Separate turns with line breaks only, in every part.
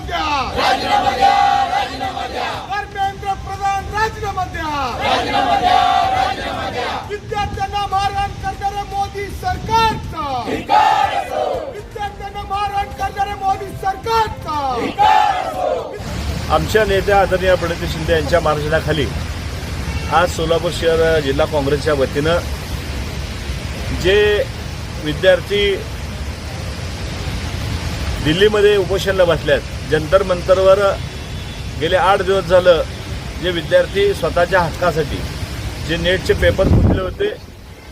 द्या, धर्मेंद्र प्रधान राजीनामा द्या, विद्यार्थ्यांना मारहाण करणाऱ्या मोदी सरकारचा, विद्यार्थ्यांना मारहाण करणाऱ्या मोदी सरकारचा.
आमच्या नेत्या आदरणीय प्रणिती शिंदे यांच्या मार्गदर्शनाखाली आज सोलापूर शहर जिल्हा काँग्रेसच्या वतीनं जे विद्यार्थी दिल्लीमध्ये उपोषणाला बसल्यात, जंतर मंतरवर गेले 8 दिवस झालं जे विद्यार्थी स्वतःच्या हक्कासाठी जे नेटचे पेपर फुटले होते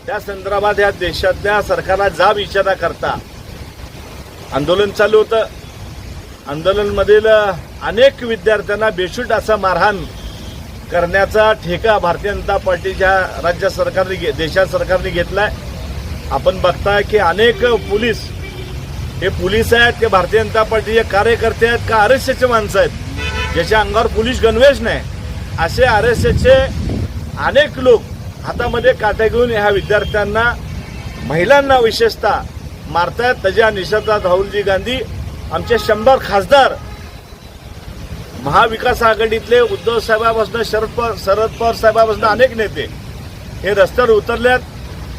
त्या संदर्भात या देशातल्या सरकारला जाब इशारा करता आंदोलन चालू होतं. आंदोलनामधील अनेक विद्यार्थ्यांना बेशूट असा मारहाण करण्याचा ठेका भारतीय जनता पार्टीच्या राज्य सरकारने देशात सरकारने घेतलाय. आपण बघताय की अनेक पोलीस हे पोलीस आहेत की भारतीय जनता पार्टीचे कार्यकर्ते आहेत का आरएसएसचे माणसं आहेत ज्याच्या अंगावर पोलीस गणवेश नाही, असे आरएसएसचे अनेक लोक हातामध्ये काटे घेऊन ह्या विद्यार्थ्यांना महिलांना विशेषतः मारतायत. त्याच्या निषेधात राहुलजी गांधी आमचे 100 खासदार महाविकास आघाडीतले उद्धव साहेबांपासून शरद पवार साहेबांपासून अनेक नेते हे रस्त्यावर उतरलेत.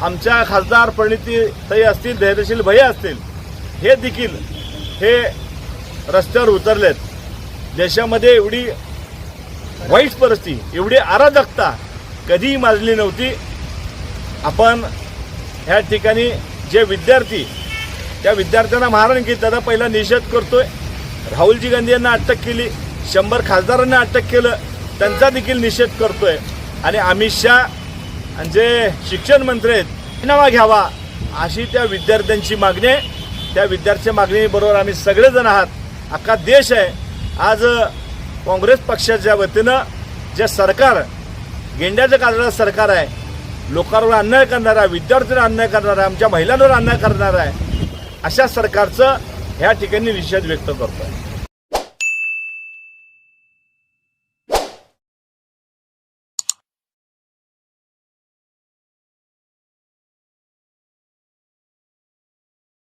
आमच्या खासदार प्रणितीताई असतील, धैर्यशील भैया असतील, हे देखील हे रस्त्यावर उतरलेत. देशामध्ये एवढी वाईट परिस्थिती, एवढी अराजकता कधीही माजली नव्हती. आपण ह्या ठिकाणी जे विद्यार्थी त्या विद्यार्थ्यांना मारहाण केली त्याचा पहिला निषेध करतोय. राहुलजी गांधी यांना अटक केली, 100 खासदारांना अटक केलं, त्यांचा देखील निषेध करतोय. आणि अमित शहा जे शिक्षण मंत्री आहेत राजीनामा घ्यावा अशी त्या विद्यार्थ्यांची मागणी आहे. त्या विद्यार्थ्यांच्या मागणीबरोबर आम्ही सगळेजण आहात, अख्खा देश आहे. आज काँग्रेस पक्षाच्या वतीनं जे सरकार गेंड्याचं काढणारं सरकार आहे, लोकांवर अन्याय करणारा, विद्यार्थ्यांवर अन्याय करणारा, आमच्या महिलांवर अन्याय करणारा आहे, अशा सरकारचं ह्या ठिकाणी निषेध व्यक्त करतो.